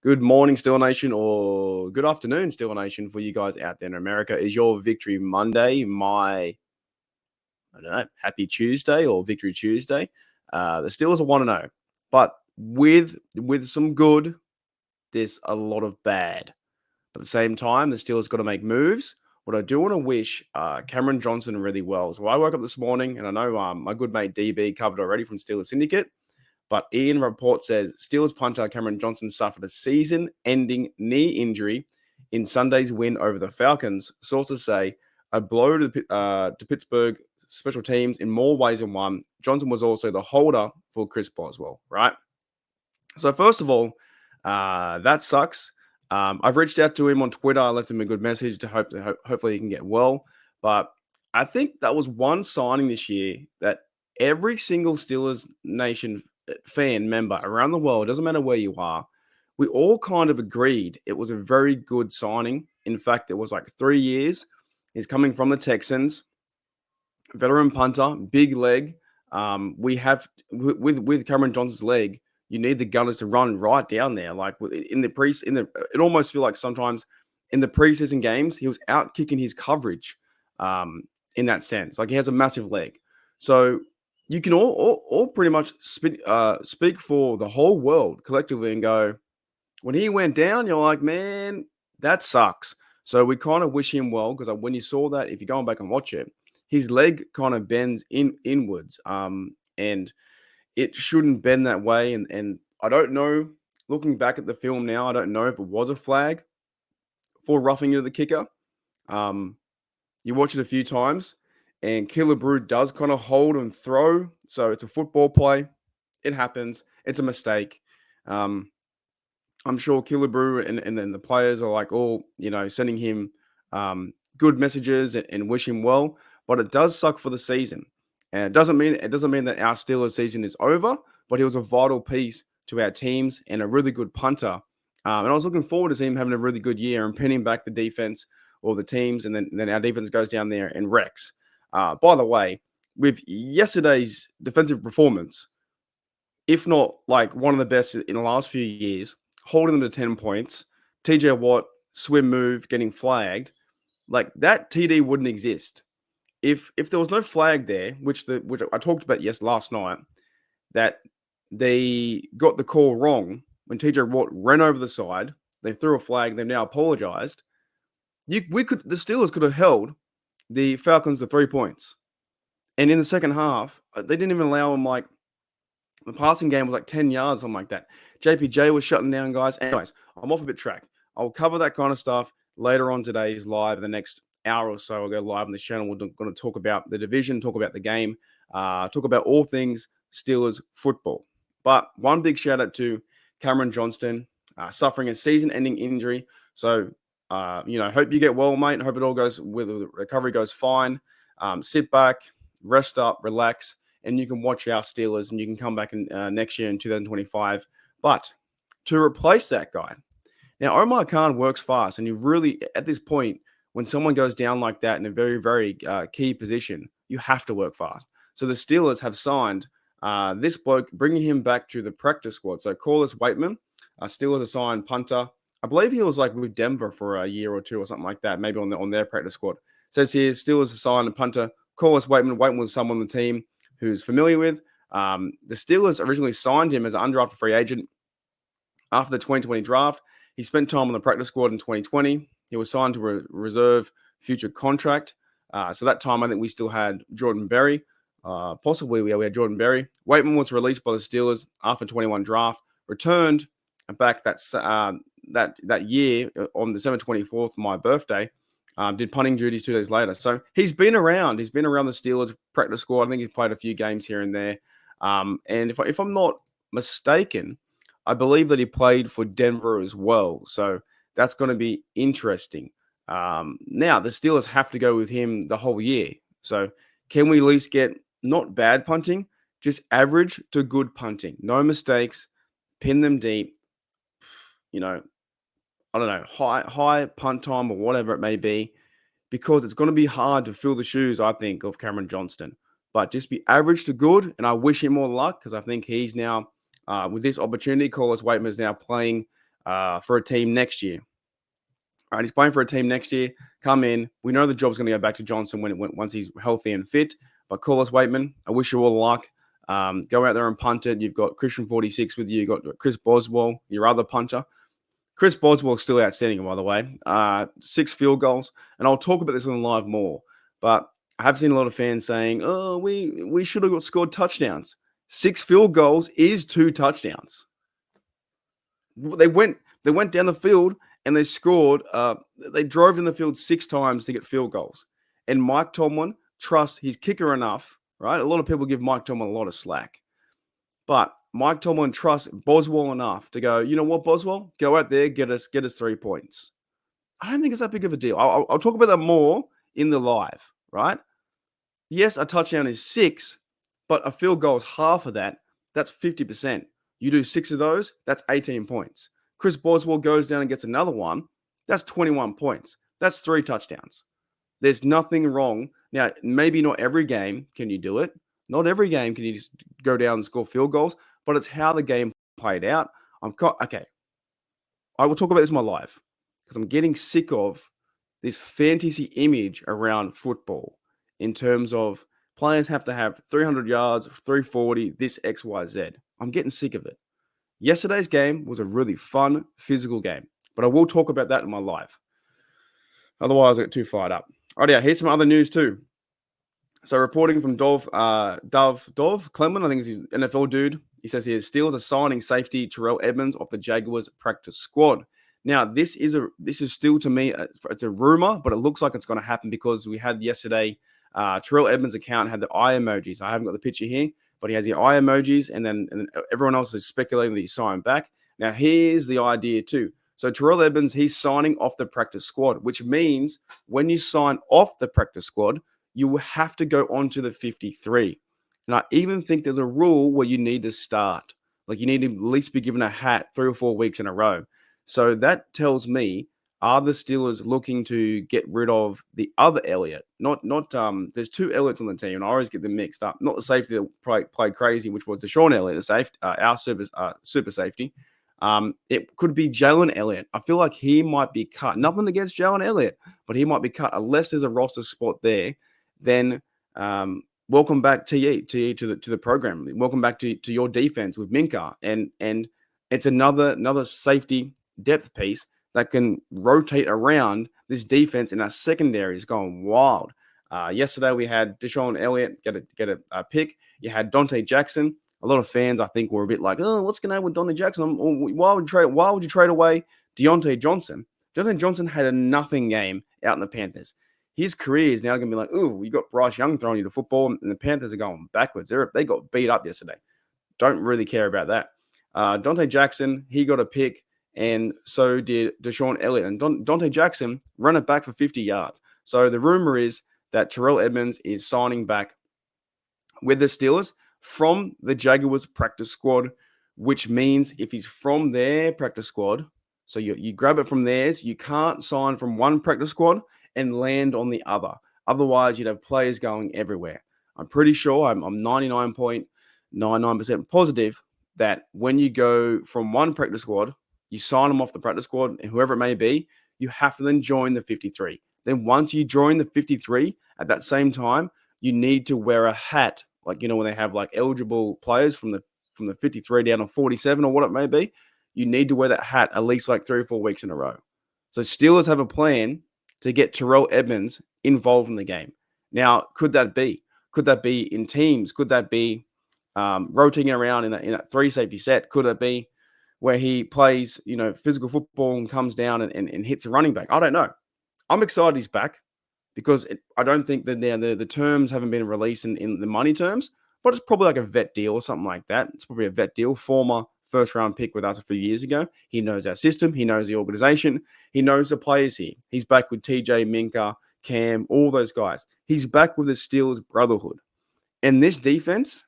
good morning, Steel Nation, or good afternoon, Steel Nation, for you guys out there in America. Is your Victory Monday I don't know, Happy Tuesday or Victory Tuesday? The Steelers are 1-0, but with some good, there's a lot of bad. But at the same time, the Steelers got to make moves. What I do want to wish Cameron Johnston really well. So I woke up this morning, and I know my good mate DB covered already from Steelers Syndicate. But Ian report says Steelers punter Cameron Johnston suffered a season-ending knee injury in Sunday's win over the Falcons. Sources say a blow to Pittsburgh special teams in more ways than one. Johnston was also the holder for Chris Boswell, right? So first of all, that sucks. I've reached out to him on Twitter. I left him a good message to hopefully he can get well. But I think that was one signing this year that every single Steelers Nation fan member around the world, doesn't matter where you are, we all kind of agreed it was a very good signing. In fact, it was like 3 years. He's coming from the Texans, veteran punter, big leg. We have with Cameron Johnston's leg, you need the Gunners to run right down there. Like it almost feels like sometimes in the preseason games he was out kicking his coverage. In that sense, like he has a massive leg, so you can all pretty much speak for the whole world collectively and go, when he went down, you're like, man, that sucks. So we kind of wish him well, because when you saw that, if you're going back and watch it, his leg kind of bends inwards, and it shouldn't bend that way. And I don't know, looking back at the film now, I don't know if it was a flag for roughing into the kicker. You watch it a few times, and Killebrew does kind of hold and throw. So it's a football play. It happens. It's a mistake. I'm sure Killebrew and then the players are like all, sending him good messages and wish him well. But it does suck for the season. And it doesn't mean that our Steelers season is over, but he was a vital piece to our teams and a really good punter. And I was looking forward to seeing him having a really good year and pinning back the defense or the teams, and then our defense goes down there and wrecks. By the way, with yesterday's defensive performance, if not like one of the best in the last few years, holding them to 10 points, TJ Watt, swim move, getting flagged, like that TD wouldn't exist. If there was no flag there, which I talked about last night, that they got the call wrong when TJ Watt ran over the side, they threw a flag, they've now apologized. The Steelers could have held the Falcons to 3 points. And in the second half, they didn't even allow them, like, the passing game was like 10 yards, something like that. JPJ was shutting down guys. Anyways, I'm off a bit track. I'll cover that kind of stuff later on today's live. In the next hour or so, I'll go live on this channel. We're going to talk about the division, talk about the game, talk about all things Steelers football. But one big shout out to Cameron Johnston, suffering a season-ending injury. So, hope you get well, mate. Hope it all goes with the recovery goes fine. Sit back, rest up, relax, and you can watch our Steelers, and you can come back in next year in 2025. But to replace that guy, now Omar Khan works fast, and you really, at this point, when someone goes down like that in a very, very key position, you have to work fast. So the Steelers have signed this bloke, bringing him back to the practice squad. So Corliss Waitman, Steelers assigned punter. I believe he was like with Denver for a year or two or something like that, maybe on their practice squad. It says here, Steelers assigned a punter, Corliss Waitman. Waitman was someone on the team who's familiar with. The Steelers originally signed him as an undrafted free agent after the 2020 draft. He spent time on the practice squad in 2020. He was signed to a reserve future contract. So that time, I think we still had Jordan Berry. Possibly we had Jordan Berry. Waitman was released by the Steelers after 21 draft, returned back that year on December 24th, my birthday. Did punting duties 2 days later. So he's been around. He's been around the Steelers practice squad. I think he's played a few games here and there. And if I'm not mistaken, I believe that he played for Denver as well. So that's going to be interesting. Now, the Steelers have to go with him the whole year. So can we at least get not bad punting, just average to good punting? No mistakes, pin them deep, I don't know, high punt time or whatever it may be, because it's going to be hard to fill the shoes, I think, of Cameron Johnston. But just be average to good, and I wish him more luck, because I think he's now, with this opportunity, Corliss Waitman is now playing for a team next year. All right, he's playing for a team next year. Come in. We know the job's going to go back to Johnston once he's healthy and fit. But Corliss Waitman, I wish you all the luck. Go out there and punt it. You've got Christian 46 with you. You've got Chris Boswell, your other punter. Chris Boswell's still outstanding, by the way. 6 field goals. And I'll talk about this on live more. But I have seen a lot of fans saying, oh, we should have scored touchdowns. 6 field goals is 2 touchdowns. They went down the field and they scored. They drove in the field 6 times to get field goals. And Mike Tomlin trusts his kicker enough, right? A lot of people give Mike Tomlin a lot of slack. But Mike Tomlin trusts Boswell enough to go, you know what, Boswell? Go out there, get us 3 points. I don't think it's that big of a deal. I'll talk about that more in the live, right? Yes, a touchdown is 6, but a field goal is half of that. That's 50%. You do 6 of those, that's 18 points. Chris Boswell goes down and gets another one. That's 21 points. That's 3 touchdowns. There's nothing wrong. Now, maybe not every game can you do it. Not every game can you just go down and score field goals, but it's how the game played out. Okay. I will talk about this in my live because I'm getting sick of this fantasy image around football in terms of players have to have 300 yards, 340, this X, Y, Z. I'm getting sick of it. Yesterday's game was a really fun, physical game, but I will talk about that in my live. Otherwise, I get too fired up. All right, here's some other news too. So reporting from Dov Clement, I think he's an NFL dude. He says here, Steelers are signing safety Terrell Edmunds off the Jaguars practice squad. Now, this is still to me, it's a rumor, but it looks like it's going to happen because we had yesterday, Terrell Edmunds' account had the eye emojis. I haven't got the picture here, but he has the eye emojis, and then everyone else is speculating that he's signed back. Now, here's the idea too. So Terrell Edmunds, he's signing off the practice squad, which means when you sign off the practice squad, you will have to go on to the 53. And I even think there's a rule where you need to start. Like you need to at least be given a hat 3 or 4 weeks in a row. So that tells me, are the Steelers looking to get rid of the other Elliott? There's 2 Elliots on the team, and I always get them mixed up. Not the safety that played crazy, which was Deshaun Elliott, our super safety. It could be Jalen Elliott. I feel like he might be cut. Nothing against Jalen Elliott, but he might be cut unless there's a roster spot there. Then welcome back to the program. Welcome back to your defense with Minka, and it's another safety depth piece that can rotate around this defense, and our secondary is going wild. Yesterday we had Deshaun Elliott get a pick. You had Dante Jackson. A lot of fans, I think, were a bit like, oh, what's going on with Dante Jackson? Why would you trade away Deontay Johnson? Deontay Johnson had a nothing game out in the Panthers. His career is now going to be like, oh, you got Bryce Young throwing you the football, and the Panthers are going backwards. They got beat up yesterday. Don't really care about that. Dante Jackson, he got a pick, and so did Deshaun Elliott. And Dante Jackson ran it back for 50 yards. So the rumor is that Terrell Edmunds is signing back with the Steelers from the Jaguars practice squad, which means if he's from their practice squad, so you grab it from theirs, you can't sign from one practice squad and land on the other. Otherwise, you'd have players going everywhere. I'm pretty sure, I'm 99.99% positive that when you go from one practice squad, you sign them off the practice squad, and whoever it may be, you have to then join the 53. Then once you join the 53, at that same time, you need to wear a hat, like, when they have like eligible players from the 53 down to 47 or what it may be, you need to wear that hat at least like 3 or 4 weeks in a row. So Steelers have a plan to get Terrell Edmunds involved in the game. Now, could that be? Could that be in teams? Could that be rotating around in that 3 safety set? Could it be where he plays, physical football and comes down and hits a running back? I don't know. I'm excited he's back because I don't think that the terms haven't been released in the money terms, but it's probably like a vet deal or something like that. It's probably a vet deal. Former first-round pick with us a few years ago. He knows our system. He knows the organization. He knows the players here. He's back with TJ, Minka, Cam, all those guys. He's back with the Steelers brotherhood. And this defense,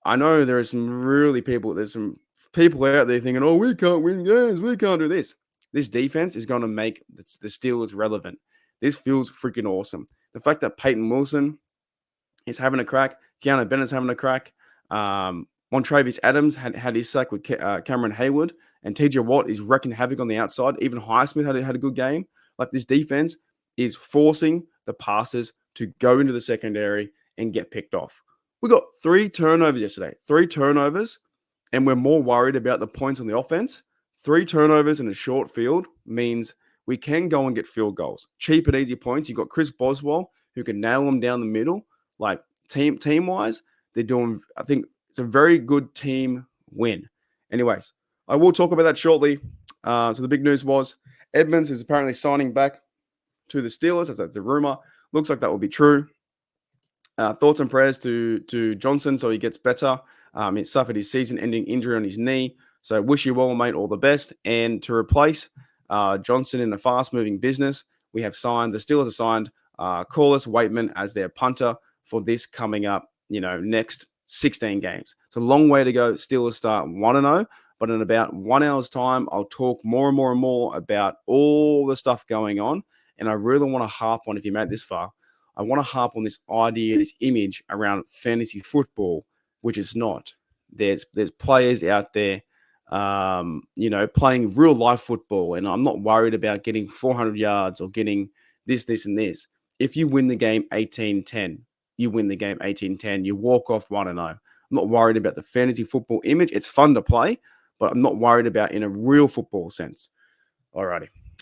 I know there's some people out there thinking, oh, we can't win games. We can't do this. This defense is going to make the Steelers relevant. This feels freaking awesome. The fact that Peyton Wilson is having a crack, Keanu Bennett's having a crack, Montravius Adams had his sack with Cameron Hayward, And TJ Watt is wrecking havoc on the outside. Even Highsmith had a good game. Like, this defense is forcing the passes to go into the secondary and get picked off. We got 3 turnovers yesterday. 3 turnovers, and we're more worried about the points on the offense. 3 turnovers in a short field means we can go and get field goals. Cheap and easy points. You've got Chris Boswell, who can nail them down the middle. Like, team-wise, they're doing, I think it's a very good team win. Anyways, I will talk about that shortly. So the big news was Edmunds is apparently signing back to the Steelers. That's a rumor. Looks like that will be true. Thoughts and prayers to Johnston so he gets better. He suffered his season-ending injury on his knee. So wish you well, mate, all the best. And to replace Johnston in a fast-moving business, the Steelers have signed Corliss Waitman as their punter for this coming up, next 16 games. It's a long way to go. Steelers start 1-0. But in about 1 hour's time, I'll talk more and more about all the stuff going on. And I really want to harp on, if you made it this far, I want to harp on this idea, this image around fantasy football, which is not. There's players out there, playing real life football. And I'm not worried about getting 400 yards or getting this, and this. If you win the game 18-10, you win the game 18-10. You walk off 1-0. I'm not worried about the fantasy football image. It's fun to play, but I'm not worried about in a real football sense. Alrighty.